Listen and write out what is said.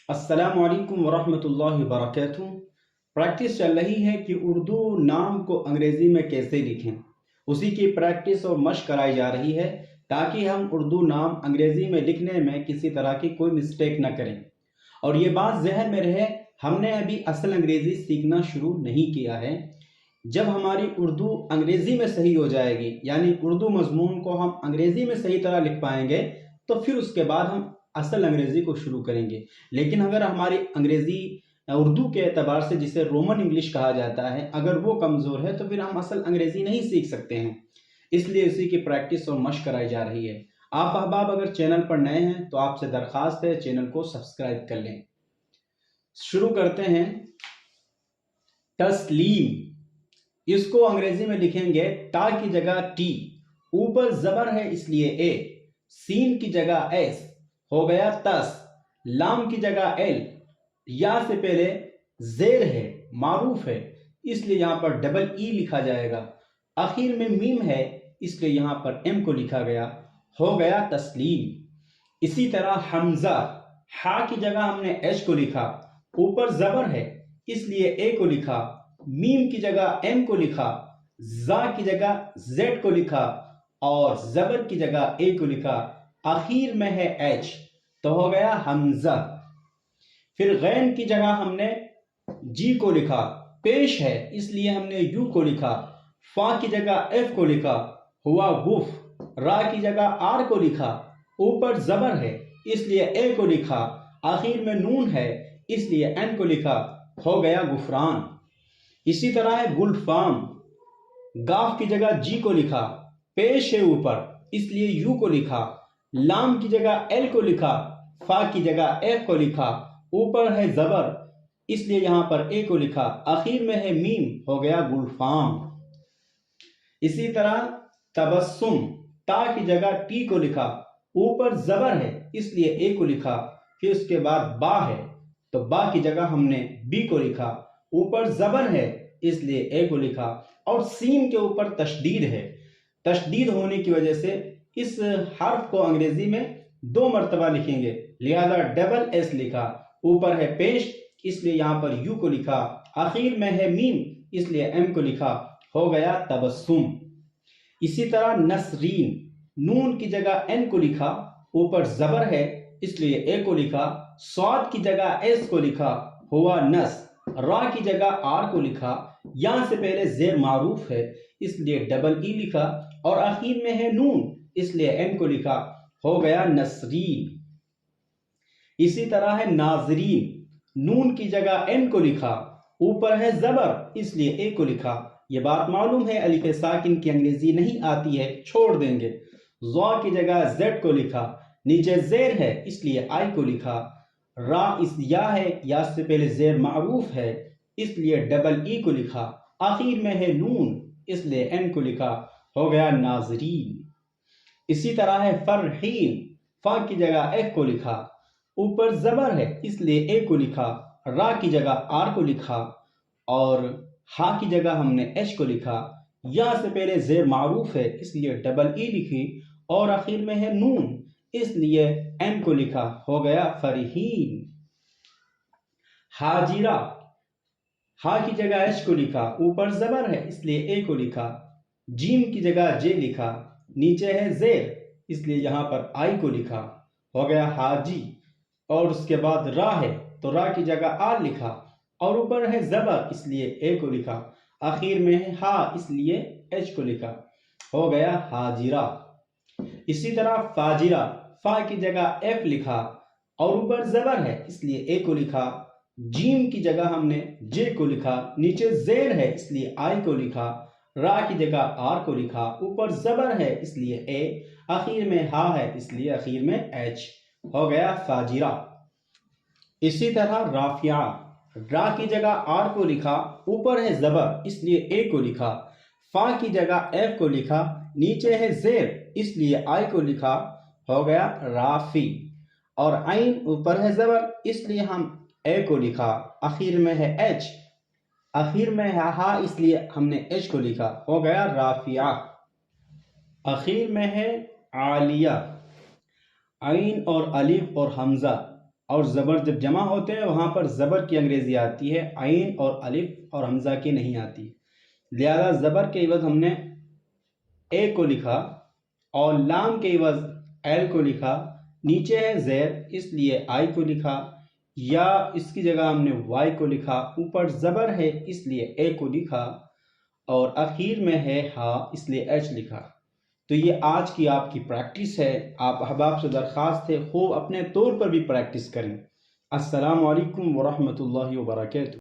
السلام علیکم ورحمۃ اللہ وبرکاتہ۔ پریکٹس چل رہی ہے کہ اردو نام کو انگریزی میں کیسے لکھیں، اسی کی پریکٹس اور مشق کرائی جا رہی ہے تاکہ ہم اردو نام انگریزی میں لکھنے میں کسی طرح کی کوئی مسٹیک نہ کریں۔ اور یہ بات ذہن میں رہے، ہم نے ابھی اصل انگریزی سیکھنا شروع نہیں کیا ہے۔ جب ہماری اردو انگریزی میں صحیح ہو جائے گی، یعنی اردو مضمون کو ہم انگریزی میں صحیح طرح لکھ پائیں گے، تو پھر اس کے بعد ہم اصل انگریزی کو شروع کریں گے۔ لیکن اگر ہماری انگریزی اردو کے اعتبار سے جسے رومن انگلش کہا جاتا ہے، اگر وہ کمزور ہے تو پھر ہم اصل انگریزی نہیں سیکھ سکتے ہیں۔ اس لیے اسی کی پریکٹس اور مشق کرائی جا رہی ہے۔ آپ احباب اگر چینل پر نئے ہیں تو آپ سے درخواست ہے چینل کو سبسکرائب کر لیں۔ شروع کرتے ہیں۔ تسلیم، اس کو انگریزی میں لکھیں گے تا کی جگہ ٹی، اوپر زبر ہے اس لیے اے، سین کی جگہ ایس، ہو گیا تس، لام کی جگہ ایل، یا سے پہلے زیر ہے، معروف ہے، اس لیے یہاں پر ڈبل ای لکھا جائے گا، آخر میں میم ہے اس لیے یہاں پر ایم کو لکھا گیا، ہو گیا تسلیم۔ اسی طرح حمزہ، ہا کی جگہ ہم نے ایچ کو لکھا، اوپر زبر ہے اس لیے اے کو لکھا، میم کی جگہ ایم کو لکھا، زا کی جگہ زیڈ کو لکھا اور زبر کی جگہ اے کو لکھا، آخر میں ہے ایچ، تو ہو گیا حمزہ۔ پھر غین کی جگہ ہم نے جی کو لکھا، پیش ہے اس لیے ہم نے یو کو لکھا، فا کی جگہ ایف کو لکھا، ہوا گف، را کی جگہ آر کو لکھا، اوپر زبر ہے اس لیے اے کو لکھا، آخر میں نون ہے اس لیے این کو لکھا، ہو گیا غفران۔ اسی طرح ہے گلفام، گاف کی جگہ جی کو لکھا، پیش ہے اوپر اس لیے یو کو لکھا، لام کی جگہ ایل کو لکھا، فا کی جگہ ایف کو لکھا، اوپر ہے زبر اس لیے یہاں پر اے کو لکھا، آخر میں ہے میم، ہو گیا گلفام۔ اسی طرح تبسم، تا کی جگہ ٹی کو لکھا، اوپر زبر ہے اس لیے اے کو لکھا، پھر اس کے بعد با ہے تو با کی جگہ ہم نے بی کو لکھا، اوپر زبر ہے اس لیے اے کو لکھا، اور سین کے اوپر تشدید ہے۔ تشدید ہونے کی وجہ سے اس حرف کو انگریزی میں 2 مرتبہ لکھیں گے، لہذا ڈبل ایس لکھا، اوپر ہے پیش اس لیے یہاں پر یو کو لکھا، آخر میں ہے میم اس لیے ایم کو لکھا، ہو گیا تبسم۔ اسی طرح نسرین، نون کی جگہ این کو لکھا، اوپر زبر ہے اس لیے اے کو لکھا، صاد کی جگہ ایس کو لکھا، ہوا نس، را کی جگہ آر کو لکھا، یہاں سے پہلے زیر معروف ہے اس لیے ڈبل ای لکھا، اور آخر میں ہے نون اس لیے ایم کو لکھا، ہو گیا نسرین۔ اسی طرح ہے ناظرین، نون کی جگہ این کو لکھا، اوپر ہے زبر اس لیے اے کو لکھا۔ یہ بات معلوم ہے الف ساکن کی انگریزی نہیں آتی ہے، چھوڑ دیں گے۔ ضا کی جگہ زیڈ کو لکھا، نیچے زیر ہے اس لیے آئی کو لکھا، را اس یا ہے، یا سے پہلے زیر معروف ہے اس لیے ڈبل ای کو لکھا، آخر میں ہے نون اس لیے این کو لکھا، ہو گیا ناظرین۔ اسی طرح ہے فرحین، فا کی جگہ ایف کو لکھا، اوپر زبر ہے اس لیے اے کو لکھا، را کی جگہ آر کو لکھا اور ہا کی جگہ ہم نے ایچ کو لکھا، یا سے پہلے زیر معروف ہے اس لیے ڈبل ای لکھی اور آخر میں ہے نون اس لیے این کو لکھا، ہو گیا فرحین۔ حاجرہ، ہا کی جگہ ایچ کو لکھا، اوپر زبر ہے اس لیے اے کو لکھا، جیم کی جگہ جے لکھا، نیچے ہے زیر اس لیے یہاں پر آئی کو لکھا، ہو گیا حاجی، اور اس کے بعد را ہے تو را کی جگہ آر لکھا اور اوپر ہے زبر اس لیے اے کو لکھا، آخر میں ہے ہا اس لیے ایچ کو لکھا، ہو گیا حاجرہ۔ اسی طرح فاجرہ، فا کی جگہ ایف لکھا اور اوپر زبر ہے اس لیے اے کو لکھا، جیم کی جگہ ہم نے جے کو لکھا، نیچے زیر ہے اس لیے آئی کو لکھا، را کی جگہ آر کو لکھا، اوپر زبر ہے اس لیے اے، آخر میں ہا ہے اس لیے آخر میں ایچ، ہو گیا فاجرہ۔ اسی طرح رافعہ، را کی جگہ آر کو لکھا، اوپر ہے زبر اس لیے اے کو لکھا، فا کی جگہ ایف کو لکھا، نیچے ہے زیر اس لیے آئی کو لکھا، ہو گیا رافی، اور عین اوپر ہے زبر اس لیے ہم اے کو لکھا، آخر میں ہے ایچ، آخر میں ہے ہا اس لیے ہم نے ایچ کو لکھا، ہو گیا رافعہ۔ آخر میں ہے عالیہ، عین اور الف اور حمزہ اور زبر جب جمع ہوتے ہیں وہاں پر زبر کی انگریزی آتی ہے، عین اور الف اور حمزہ کی نہیں آتی، لہذا زبر کے عوض ہم نے اے کو لکھا اور لام کے عوض ایل کو لکھا، نیچے ہے زیر اس لیے آئی کو لکھا، یا اس کی جگہ ہم نے وائی کو لکھا، اوپر زبر ہے اس لیے اے کو لکھا، اور اخیر میں ہے ہا اس لیے ایچ لکھا۔ تو یہ آج کی آپ کی پریکٹس ہے، آپ احباب سے درخواست ہے خوب اپنے طور پر بھی پریکٹس کریں۔ السلام علیکم ورحمۃ اللہ وبرکاتہ۔